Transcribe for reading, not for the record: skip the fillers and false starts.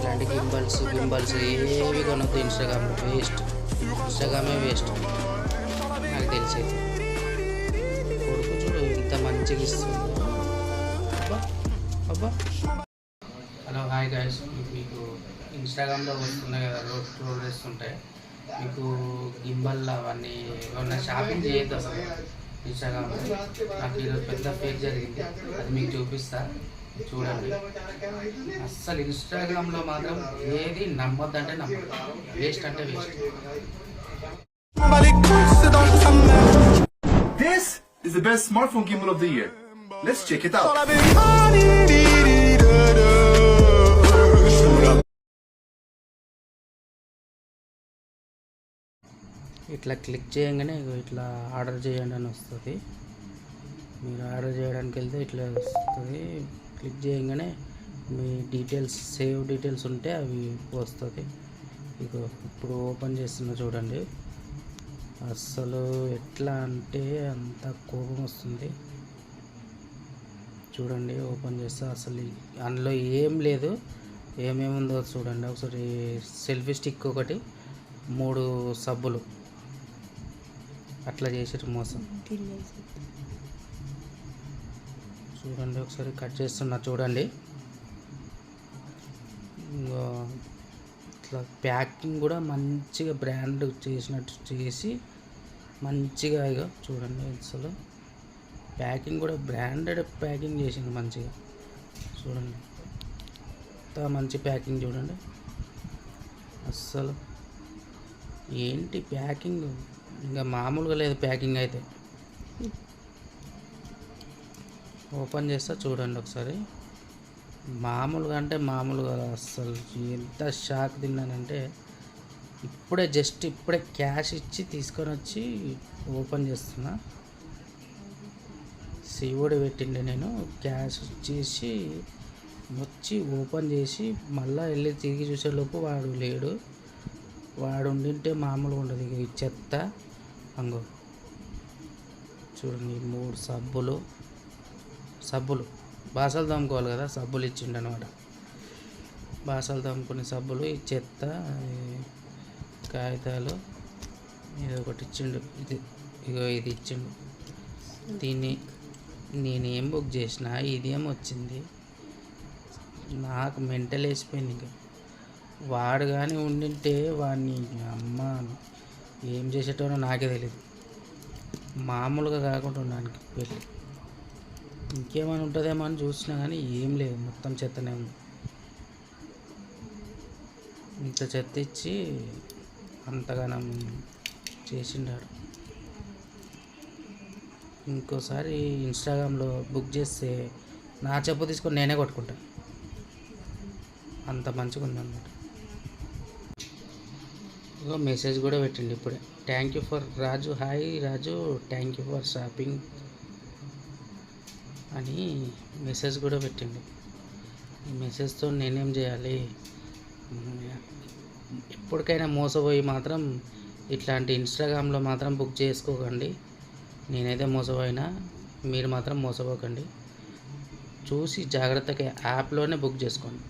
ఇట్లాంటి గింబల్స్ ఏవి కొనొద్దు ఇన్స్టాగ్రామ్లో. ఇన్స్టాగ్రామే వేస్ట్ నాకు తెలిసేది. కొడుకు చూడు ఎంత మంచిగా ఇస్తుంది. అబ్బా అబ్బా. హలో హాయ్ గైస్, మీకు ఇన్స్టాగ్రామ్లో వస్తున్నాయి కదా, రోడ్ వేస్తుంటాయి. మీకు గింబల్ అవన్నీ ఏమన్నా షాపింగ్ చేయొద్దు అసలు ఇన్స్టాగ్రామ్లో. నాకు ఈరోజు పెద్ద ఫేక్ జరిగింది, అది మీకు చూపిస్తా చూడండి. అస్సలు ఇన్స్టాగ్రామ్లో మాత్రం ఏది నమ్మొద్దంటే నమ్మద్దు, వేస్ట్ అంటే waste. This is the best smartphone gimbal of the year. Let's check it out. ఇట్లా క్లిక్ చేయగానే ఇట్లా ఆర్డర్ చేయండి అని వస్తుంది. మీరు ఆర్డర్ చేయడానికి వెళ్తే ఇట్లా వస్తుంది. క్లిక్ చేయగానే మీ డీటెయిల్స్, సేవ్ డీటెయిల్స్ ఉంటే అవి వస్తుంది. ఇక ఇప్పుడు ఓపెన్ చేస్తున్నా చూడండి. అస్సలు ఎట్లా అంటే అంత కోపం వస్తుంది. చూడండి ఓపెన్ చేస్తే అసలు అందులో ఏం లేదు. ఏమేమి ఉందో చూడండి ఒకసారి. సెల్ఫీ స్టిక్ ఒకటి, 3 సబ్బులు, అట్లా చేసారు మోసం. చూడండి ఒకసారి కట్ చేస్తున్నా చూడండి. ఇట్లా ప్యాకింగ్ కూడా మంచిగా బ్రాండ్ చేసినట్టు చేసి మంచిగా ఇక చూడండి. అసలు ప్యాకింగ్ కూడా బ్రాండెడ్ ప్యాకింగ్ చేసింది మంచిగా. చూడండి ఎంత మంచి ప్యాకింగ్ చూడండి. అస్సలు ఏంటి ప్యాకింగ్, ఇంకా మామూలుగా లేదు ప్యాకింగ్ అయితే. ఓపెన్ చేస్తా చూడండి ఒకసారి. మామూలుగా అంటే మామూలుగా అస్సలు ఎంత షాక్ తిన్నానంటే, ఇప్పుడే క్యాష్ ఇచ్చి తీసుకొని వచ్చి ఓపెన్ చేస్తున్నా. సివోడి పెట్టిండే నేను, క్యాష్ ఇచ్చేసి వచ్చి ఓపెన్ చేసి మళ్ళీ వెళ్ళి తిరిగి చూసేలోపు వాడు లేడు. వాడు ఉండింటే మామూలుగా ఉండదు. ఇక ఈ చెత్త అంగో చూడండి. 3 సబ్బులు బాసలు తోముకోవాలి కదా, సబ్బులు ఇచ్చిండు అనమాట. బాసలు తోముకునే సబ్బులు, ఈ చెత్త, కాగితాలు, ఇది ఒకటి ఇచ్చిండు. ఇది ఇచ్చిండు. దీన్ని నేనేం బుక్ చేసిన ఇదేం వచ్చింది, నాకు మెంటల్ వేసిపోయింది. ఇంకా వాడు కానీ ఉండింటే వాడిని అమ్మ ఏం చేసేటోనో నాకే తెలియదు. మామూలుగా కాకుండా ఉండడానికి పెళ్ళి ఇంకేమైనా ఉంటుందేమో అని చూసినా కానీ ఏం లేదు, మొత్తం చెత్తనే ఉంది. ఇంత చెత్త ఇచ్చి అంతగానం చేసిండాడు. ఇంకోసారి ఇన్స్టాగ్రామ్లో బుక్ చేస్తే నా చెప్పు తీసుకొని నేనే కొట్టుకుంటా, అంత మంచిగా ఉందన్నమాట. ఇగో మెసేజ్ కూడా పెట్టండి ఇప్పుడే. Thank you for Raju, hi Raju, thank you for shopping అని మెసేజ్ కూడా పెట్టండి. ఈ మెసేజ్తో నేనేం చేయాలి? ఎప్పటికైనా మోసపోయి మాత్రం ఇట్లాంటి ఇన్స్టాగ్రామ్లో మాత్రం బుక్ చేసుకోకండి. నేనైతే మోసపోయినా, మీరు మాత్రం మోసపోకండి. చూసి జాగ్రత్తగా యాప్లోనే బుక్ చేసుకోండి.